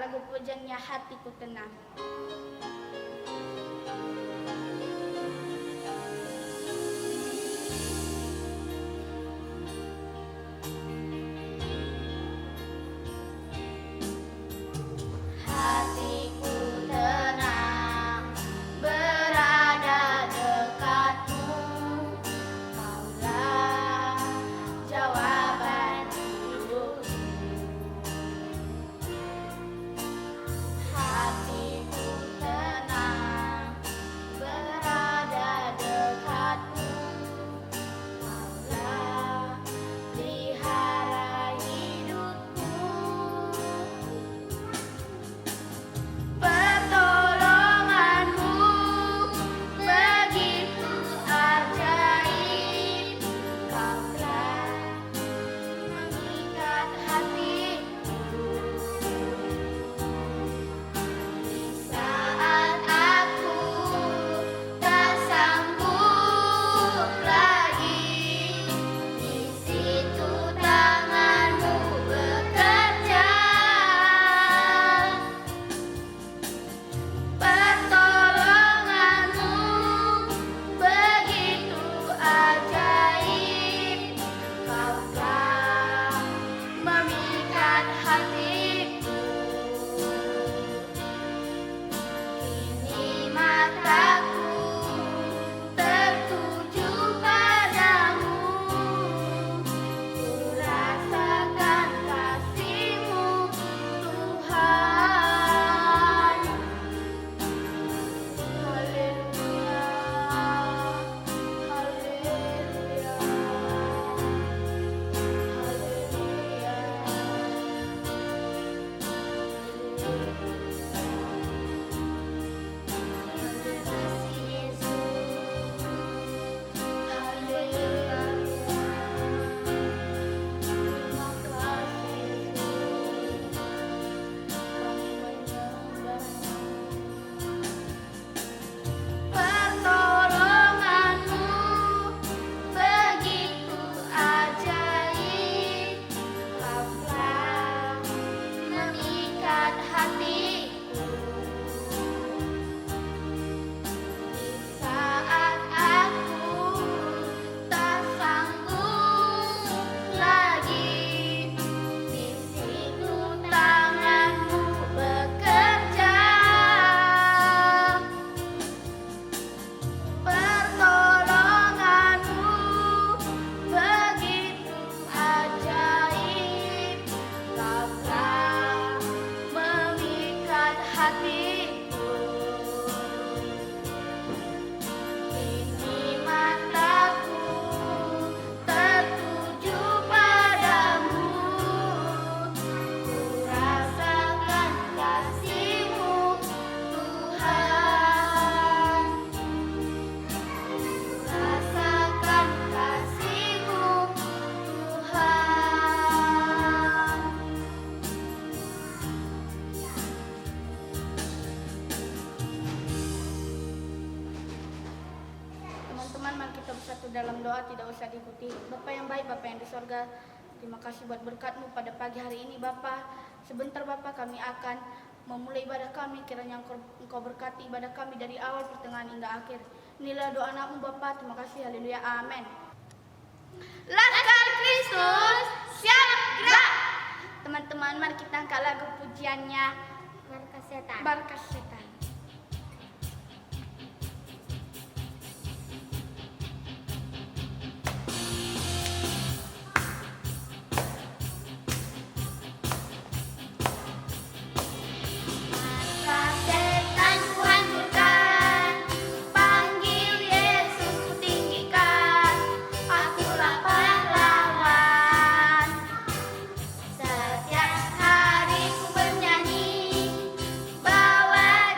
lagu pujiannya Hatiku Tenang. Hatiku tenang berada dekatmu, Kaulah jawaban hidupku. Hatiku tenang berada dekatmu, Kaulah pelihara hidupku. Pertolonganmu begitu ajaib, Kau telah mengikat hatiku. Di saat aku tak sanggup lagi, di situ tanganmu bekerja. Pertolonganmu begitu ajaib, Kau telah memikat hatiku. Kini mataku tertuju padamu, ku rasakan kasih-Mu, Tuhan. Haleluya, haleluya, Pertolonganmu begitu ajaib, Kau telah memikat hatiku. Di saat aku tak sanggup lagi, di situ tanganmu bekerja. Pertolonganmu begitu ajaib, Kau telah memikat hatiku. Kini mataku tertuju padamu, ku rasakan kasih-Mu, Tuhan. Rasakan kasih-Mu, Tuhan. Teman-teman, mari kita bersatu dalam doa, tidak usah diikuti. Bapa yang baik, Bapa yang di sorga, terima kasih buat berkat-Mu pada pagi hari ini Bapa. Sebentar Bapa kami akan memulai ibadah kami, kiranya Engkau berkati ibadah kami dari awal, pertengahan hingga akhir. Inilah doa anak-Mu Bapa, terima kasih, haleluya, amin. Laskar Kristus, siap gerak. Teman-teman, mari kita angkat lagu pujiannya Markas Setan. Barkas Setan. Markas setan ku hancurkan, panggil Yesus ku tinggikan, akulah pahlawan. Setiap hari ku bernyanyi, bawa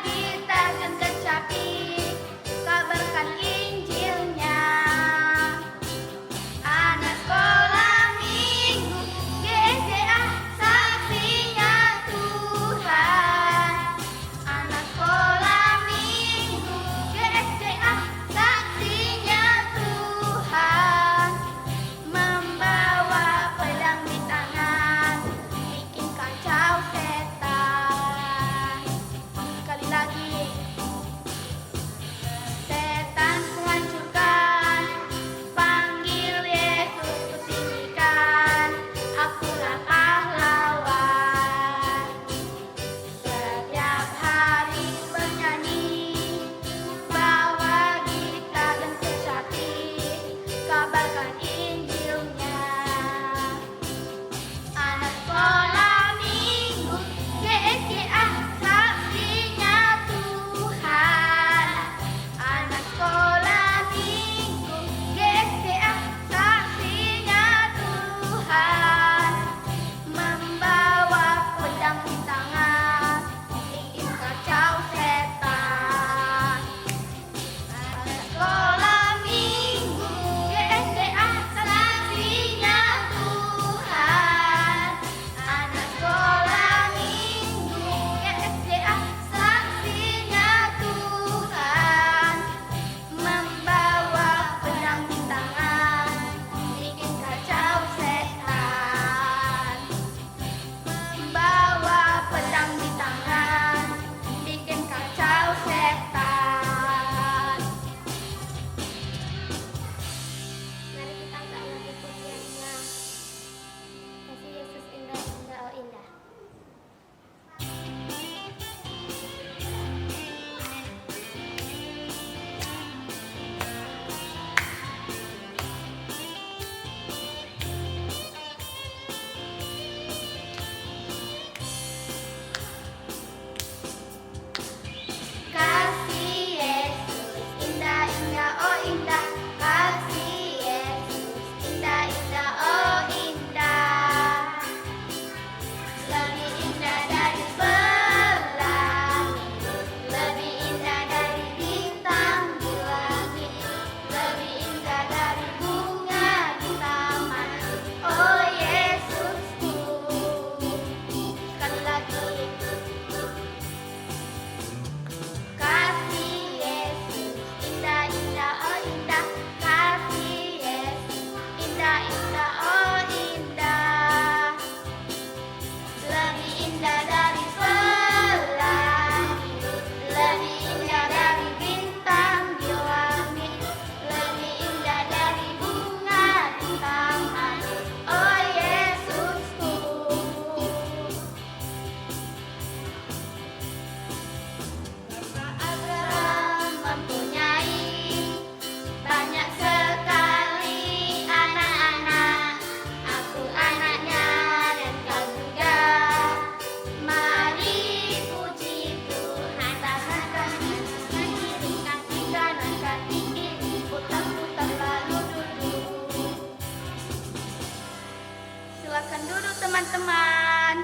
teman-teman.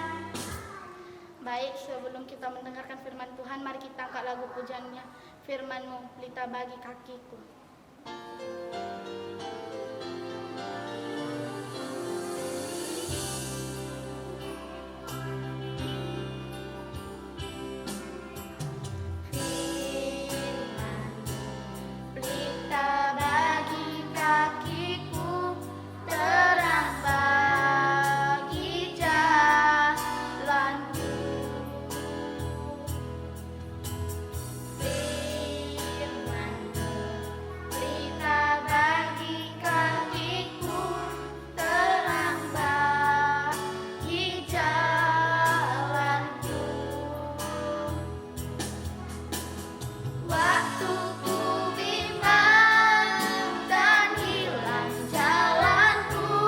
Baik, sebelum kita mendengarkan firman Tuhan, mari kita angkat lagu pujiannya. Firman-Mu pelita bagi kakiku. Pelita bagi kakiku, terang bagi jalanku. Firman-Mu pelita bagi kakiku, terang bagi jalanku. Waktu ku bimbang dan hilang jalanku,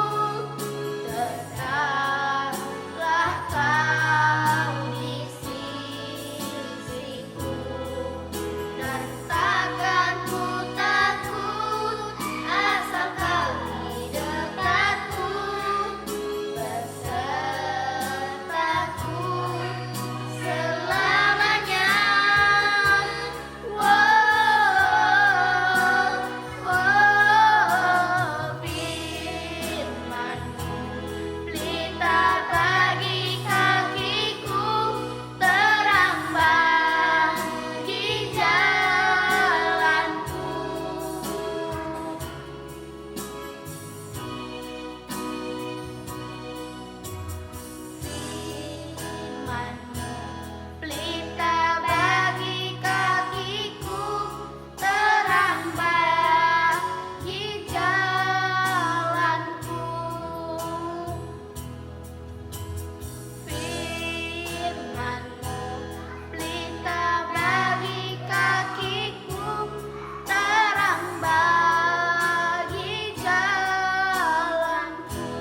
tetaplah Kau di sisiku, dan takkan ku takut asal Kau di dekatku, besertaku selamanya. Firman-Mu pelita bagi kakiku, terang bagi jalanku. Firman-Mu pelita bagi kakiku, terang bagi jalanku. Firman-Mu pelita bagi kakiku, terang bagi jalanku.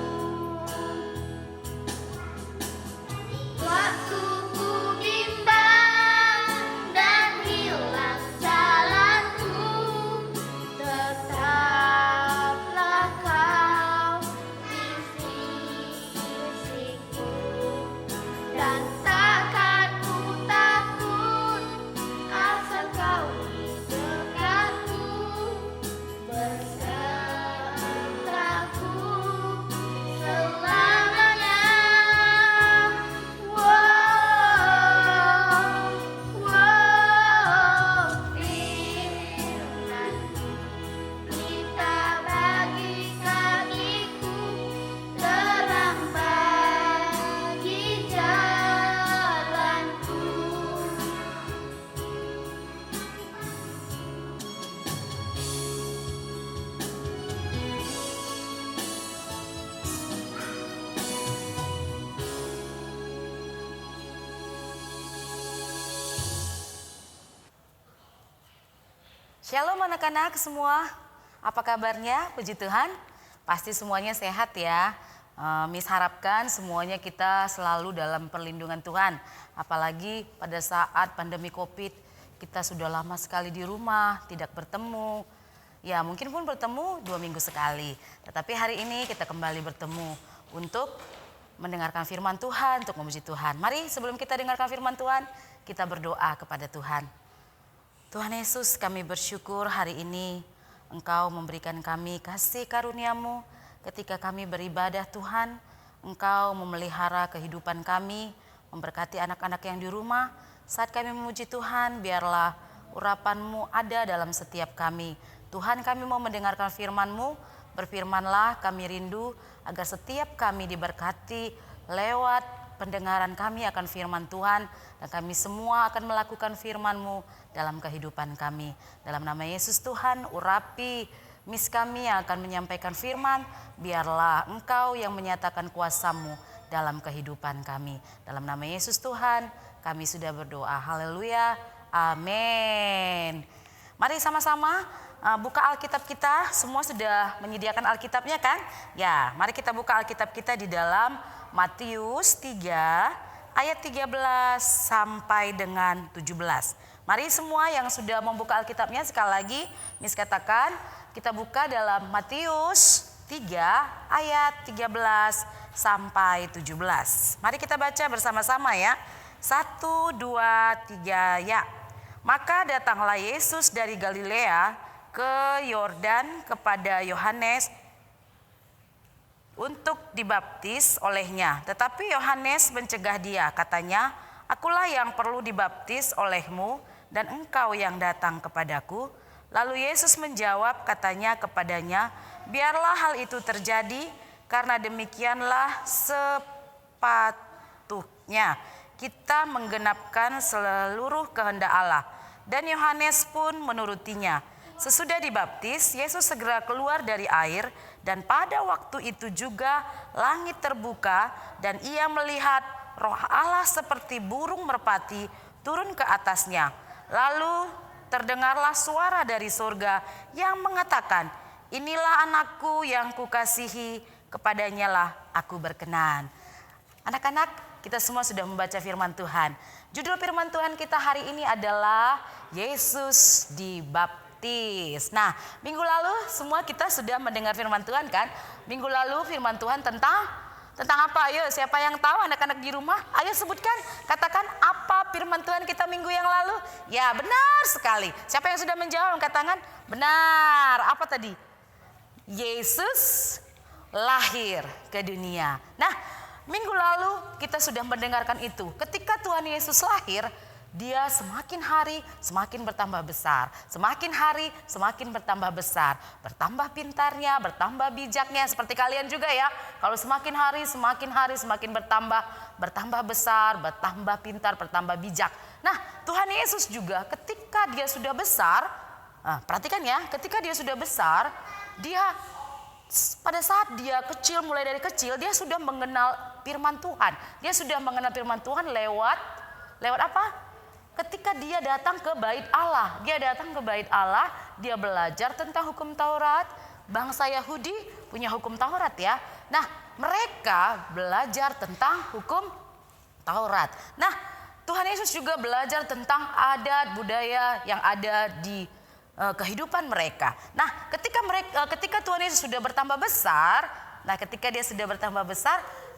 Waktu ku bimbang dan hilang jalanku, tetaplah Kau di sisiku, dan takkan ku takut asal Kau di dekatku, besertaku selamanya. Firman-Mu pelita bagi kakiku, terang bagi jalanku. Shalom anak-anak semua, apa kabarnya? Puji Tuhan, pasti semuanya sehat ya. Miss harapkan semuanya kita selalu dalam perlindungan Tuhan. Apalagi pada saat pandemi COVID, kita sudah lama sekali di rumah, tidak bertemu. Ya mungkin pun bertemu 2 minggu sekali. Tetapi hari ini kita kembali bertemu untuk mendengarkan firman Tuhan, untuk memuji Tuhan. Mari sebelum kita dengarkan firman Tuhan, kita berdoa kepada Tuhan. Tuhan Yesus, kami bersyukur hari ini Engkau memberikan kami kasih karunia-Mu ketika kami beribadah Tuhan. Engkau memelihara kehidupan kami, memberkati anak-anak yang di rumah. Saat kami memuji Tuhan, biarlah urapan-Mu ada dalam setiap kami. Tuhan, kami mau mendengarkan firman-Mu, berfirmanlah, kami rindu agar setiap kami diberkati lewat pendengaran kami akan firman Tuhan, dan kami semua akan melakukan firman-Mu dalam kehidupan kami. Dalam nama Yesus Tuhan, urapi Miss kami yang akan menyampaikan firman, biarlah Engkau yang menyatakan kuasa-Mu dalam kehidupan kami. Dalam nama Yesus Tuhan, kami sudah berdoa. Haleluya, amin. Mari sama-sama buka Alkitab kita. Semua sudah menyediakan Alkitabnya kan? Ya, mari kita buka Alkitab kita di dalam Matius 3 ayat 13 sampai dengan 17. Mari semua yang sudah membuka Alkitabnya, sekali lagi Miss katakan, kita buka dalam Matius 3 ayat 13 sampai 17. Mari kita baca bersama-sama ya. 1, 2, 3 ya. Maka datanglah Yesus dari Galilea ke Yordan kepada Yohanes untuk dibaptis olehnya. Tetapi Yohanes mencegah dia, katanya, "Akulah yang perlu dibaptis olehmu dan engkau yang datang kepadaku." Lalu Yesus menjawab, katanya kepadanya, "Biarlah hal itu terjadi, karena demikianlah sepatutnya kita menggenapkan seluruh kehendak Allah." Dan Yohanes pun menurutinya. Sesudah dibaptis, Yesus segera keluar dari air, dan pada waktu itu juga langit terbuka dan ia melihat Roh Allah seperti burung merpati turun ke atasnya. Lalu terdengarlah suara dari surga yang mengatakan, "Inilah anakku yang kukasihi, kepadanya lah aku berkenan." Anak-anak, kita semua sudah membaca firman Tuhan. Judul firman Tuhan kita hari ini adalah Yesus dibaptis. Nah, minggu lalu semua kita sudah mendengar firman Tuhan kan? Minggu lalu firman Tuhan tentang apa? Ayo, siapa yang tahu anak-anak di rumah? Ayo sebutkan, katakan apa firman Tuhan kita minggu yang lalu? Ya, benar sekali. Siapa yang sudah menjawab angkat tangan? Benar. Apa tadi? Yesus lahir ke dunia. Nah, minggu lalu kita sudah mendengarkan itu. Ketika Tuhan Yesus lahir, dia semakin hari semakin bertambah besar. Semakin hari semakin bertambah besar. Bertambah pintarnya, bertambah bijaknya. Seperti kalian juga ya. Kalau semakin hari semakin bertambah besar, bertambah pintar, bertambah bijak. Nah, Tuhan Yesus juga ketika dia sudah besar, perhatikan ya, ketika dia sudah besar, dia pada saat dia kecil, mulai dari kecil, dia sudah mengenal firman Tuhan. Dia sudah mengenal firman Tuhan lewat apa? Ketika dia datang ke bait Allah. Dia datang ke bait Allah, dia belajar tentang hukum Taurat. Bangsa Yahudi punya hukum Taurat ya. Nah, mereka belajar tentang hukum Taurat. Nah, Tuhan Yesus juga belajar tentang adat budaya yang ada di kehidupan mereka. Nah, ketika Tuhan Yesus sudah bertambah besar,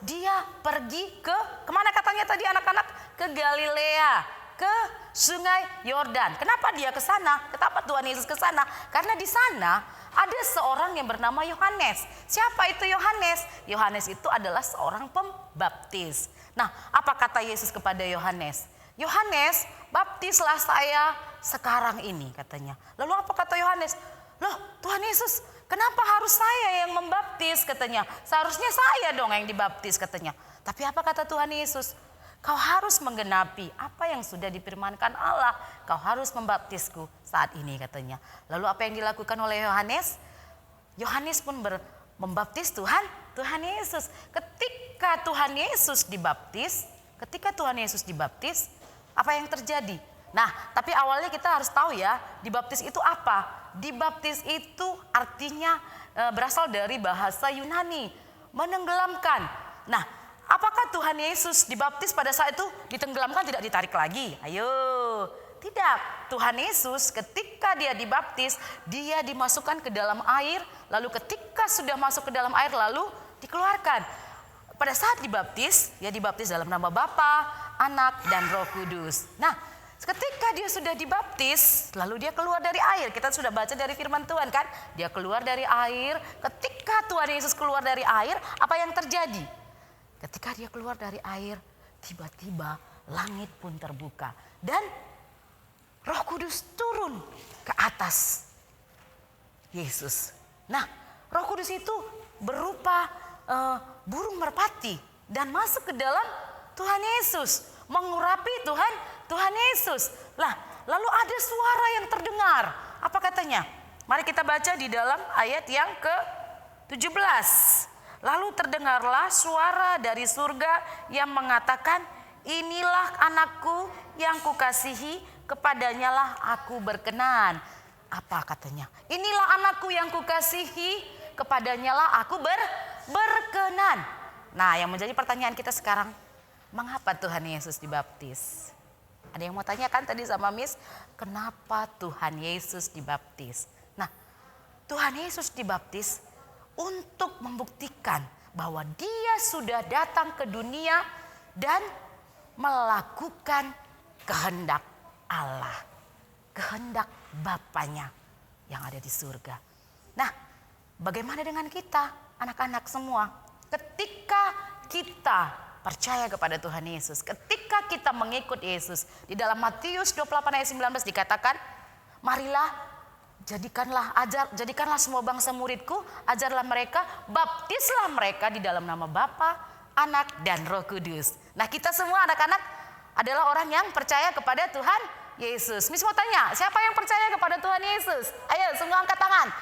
dia pergi ke kemana katanya tadi anak-anak? Ke Galilea, ke Sungai Yordan. Kenapa dia ke sana? Kenapa Tuhan Yesus ke sana? Karena di sana ada seorang yang bernama Yohanes. Siapa itu Yohanes? Yohanes itu adalah seorang pembaptis. Nah, apa kata Yesus kepada Yohanes? Yohanes, baptislah saya sekarang ini, katanya. Lalu apa kata Yohanes? Loh, Tuhan Yesus, kenapa harus saya yang membaptis, katanya. Seharusnya saya dong yang dibaptis, katanya. Tapi apa kata Tuhan Yesus? Kau harus menggenapi apa yang sudah difirmankan Allah. Kau harus membaptisku saat ini, katanya. Lalu apa yang dilakukan oleh Yohanes? Yohanes pun membaptis Tuhan Yesus. Ketika Tuhan Yesus dibaptis, apa yang terjadi? Nah, tapi awalnya kita harus tahu ya, dibaptis itu apa? Dibaptis itu artinya berasal dari bahasa Yunani, menenggelamkan. Nah, apakah Tuhan Yesus dibaptis pada saat itu ditenggelamkan, tidak ditarik lagi? Ayo, tidak. Tuhan Yesus ketika dia dibaptis, dia dimasukkan ke dalam air, lalu ketika sudah masuk ke dalam air lalu dikeluarkan. Pada saat dibaptis, dia dibaptis dalam nama Bapa, Anak, dan Roh Kudus. Nah, ketika dia sudah dibaptis, lalu dia keluar dari air. Kita sudah baca dari firman Tuhan kan? Dia keluar dari air. Ketika Tuhan Yesus keluar dari air, apa yang terjadi? Ketika dia keluar dari air, tiba-tiba langit pun terbuka. Dan Roh Kudus turun ke atas Yesus. Nah, Roh Kudus itu berupa burung merpati dan masuk ke dalam Tuhan Yesus, mengurapi Tuhan Yesus. Lah, lalu ada suara yang terdengar. Apa katanya? Mari kita baca di dalam ayat yang ke-17. Lalu terdengarlah suara dari surga yang mengatakan, "Inilah anakku yang kukasihi, kepadanya lah aku berkenan." Apa katanya? Inilah anakku yang kukasihi, kepadanya lah aku berkenan. Nah, yang menjadi pertanyaan kita sekarang, mengapa Tuhan Yesus dibaptis? Ada yang mau tanya kan tadi sama Miss, kenapa Tuhan Yesus dibaptis? Nah, Tuhan Yesus dibaptis untuk membuktikan bahwa dia sudah datang ke dunia dan melakukan kehendak Allah, kehendak Bapanya yang ada di surga. Nah, bagaimana dengan kita, anak-anak semua? Ketika kita percaya kepada Tuhan Yesus, ketika kita mengikut Yesus, di dalam Matius 28 ayat 19 dikatakan, marilah jadikanlah semua bangsa muridku, ajarlah mereka, baptislah mereka di dalam nama Bapa, Anak, dan Roh Kudus. Nah, kita semua anak-anak adalah orang yang percaya kepada Tuhan Yesus. Miss mau tanya, siapa yang percaya kepada Tuhan Yesus? Ayo semua angkat tangan.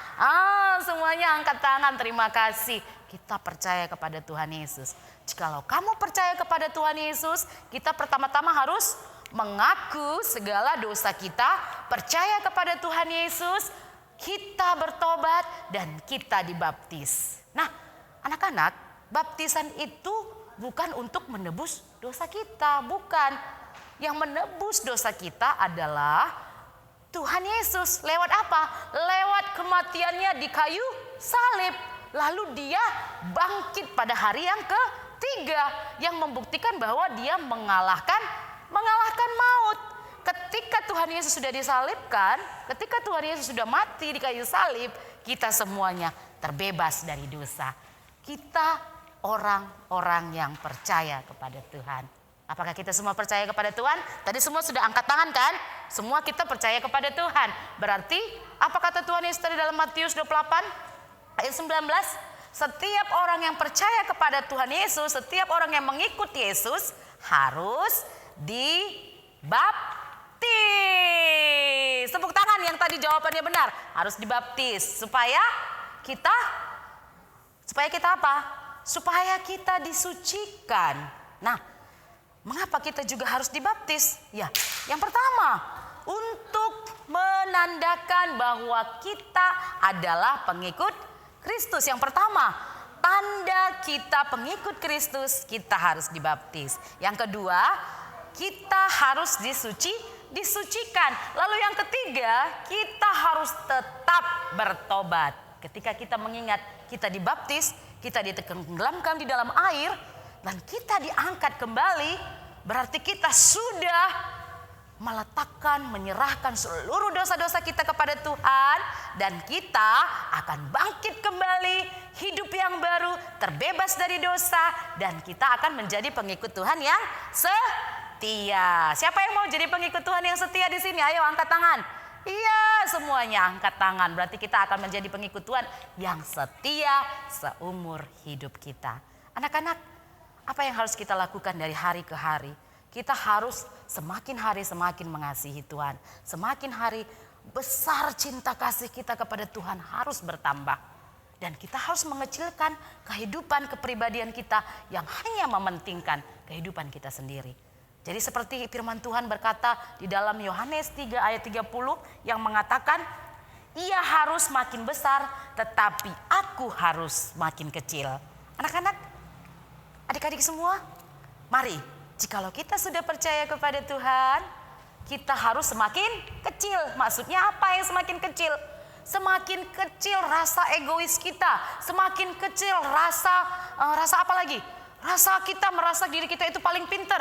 Semuanya angkat tangan, terima kasih. Kita percaya kepada Tuhan Yesus. Jikalau kamu percaya kepada Tuhan Yesus, kita pertama-tama harus mengaku segala dosa kita, percaya kepada Tuhan Yesus, kita bertobat dan kita dibaptis. Nah, anak-anak, baptisan itu bukan untuk menebus dosa kita, bukan. Yang menebus dosa kita adalah Tuhan Yesus. Lewat apa? Lewat kematiannya di kayu salib. Lalu dia bangkit pada hari yang ketiga, yang membuktikan bahwa dia mengalahkan maut. Ketika Tuhan Yesus sudah disalibkan, ketika Tuhan Yesus sudah mati di kayu salib, kita semuanya terbebas dari dosa. Kita orang-orang yang percaya kepada Tuhan. Apakah kita semua percaya kepada Tuhan? Tadi semua sudah angkat tangan kan? Semua kita percaya kepada Tuhan. Berarti apa kata Tuhan Yesus tadi dalam Matius 28 ayat 19? Setiap orang yang percaya kepada Tuhan Yesus, setiap orang yang mengikuti Yesus harus dibaptis. Tepuk tangan yang tadi jawabannya benar. Harus dibaptis supaya kita apa? Supaya kita disucikan. Nah, mengapa kita juga harus dibaptis? Ya, yang pertama, untuk menandakan bahwa kita adalah pengikut Kristus. Yang pertama, tanda kita pengikut Kristus, kita harus dibaptis. Yang kedua, kita harus disucikan. Lalu yang ketiga, kita harus tetap bertobat. Ketika kita mengingat kita dibaptis, kita ditenggelamkan di dalam air, dan kita diangkat kembali, berarti kita sudah meletakkan, menyerahkan seluruh dosa-dosa kita kepada Tuhan, dan kita akan bangkit kembali, hidup yang baru, terbebas dari dosa, dan kita akan menjadi pengikut Tuhan yang setia. Siapa yang mau jadi pengikut Tuhan yang setia di sini? Ayo angkat tangan. Iya, semuanya angkat tangan. Berarti kita akan menjadi pengikut Tuhan yang setia seumur hidup kita. Anak-anak, apa yang harus kita lakukan dari hari ke hari? Kita harus semakin hari semakin mengasihi Tuhan. Semakin hari besar cinta kasih kita kepada Tuhan harus bertambah. Dan kita harus mengecilkan kehidupan kepribadian kita yang hanya mementingkan kehidupan kita sendiri. Jadi seperti firman Tuhan berkata di dalam Yohanes 3 ayat 30 yang mengatakan, ia harus makin besar tetapi aku harus makin kecil. Anak-anak, adik-adik semua, mari jikalau kita sudah percaya kepada Tuhan, kita harus semakin kecil. Maksudnya apa yang semakin kecil? Semakin kecil rasa egois kita, semakin kecil rasa apa lagi? Rasa kita merasa diri kita itu paling pinter.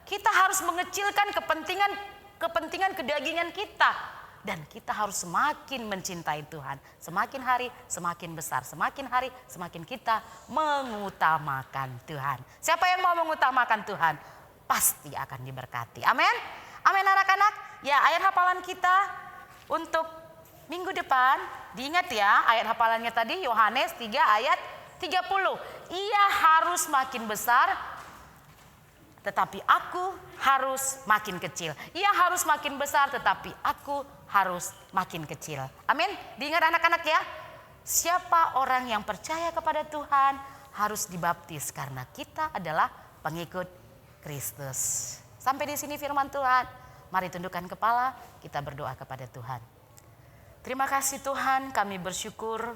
Kita harus mengecilkan kepentingan kedagingan kita, dan kita harus semakin mencintai Tuhan. Semakin hari semakin besar, semakin hari semakin kita mengutamakan Tuhan. Siapa yang mau mengutamakan Tuhan pasti akan diberkati. Amin. Amin anak-anak. Ya, ayat hafalan kita untuk minggu depan, diingat ya, ayat hafalannya tadi Yohanes 3 ayat 30. Ia harus makin besar tetapi aku harus makin kecil. Ia harus makin besar tetapi aku harus makin kecil. Amin. Diingat anak-anak ya. Siapa orang yang percaya kepada Tuhan harus dibaptis karena kita adalah pengikut Kristus. Sampai di sini firman Tuhan. Mari tundukkan kepala, kita berdoa kepada Tuhan. Terima kasih Tuhan, kami bersyukur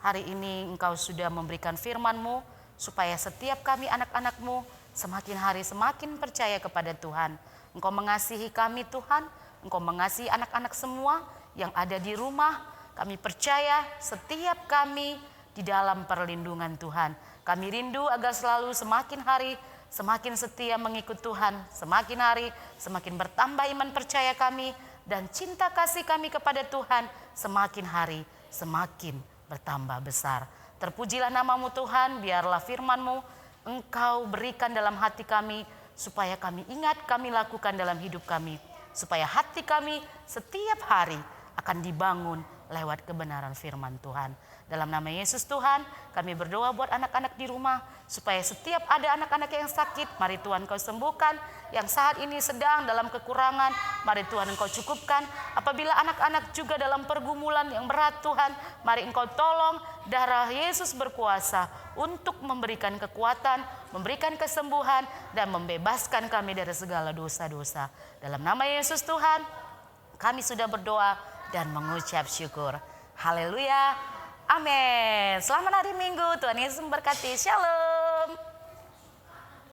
hari ini Engkau sudah memberikan firman-Mu supaya setiap kami anak-anak-Mu semakin hari semakin percaya kepada Tuhan. Engkau mengasihi kami Tuhan, Engkau mengasihi anak-anak semua yang ada di rumah. Kami percaya setiap kami di dalam perlindungan Tuhan. Kami rindu agar selalu semakin hari semakin setia mengikut Tuhan, semakin hari semakin bertambah iman percaya kami, dan cinta kasih kami kepada Tuhan semakin hari semakin bertambah besar. Terpujilah namamu Tuhan, biarlah firman-Mu Engkau berikan dalam hati kami, supaya kami ingat kami lakukan dalam hidup kami, supaya hati kami setiap hari akan dibangun lewat kebenaran firman Tuhan. Dalam nama Yesus Tuhan, kami berdoa buat anak-anak di rumah, supaya setiap ada anak-anak yang sakit, mari Tuhan Kau sembuhkan. Yang saat ini sedang dalam kekurangan, mari Tuhan Engkau cukupkan. Apabila anak-anak juga dalam pergumulan yang berat Tuhan, mari Engkau tolong. Darah Yesus berkuasa untuk memberikan kekuatan, memberikan kesembuhan, dan membebaskan kami dari segala dosa-dosa. Dalam nama Yesus Tuhan, kami sudah berdoa dan mengucap syukur. Haleluya. Amin. Selamat hari Minggu. Tuhan Yesus memberkati. Shalom.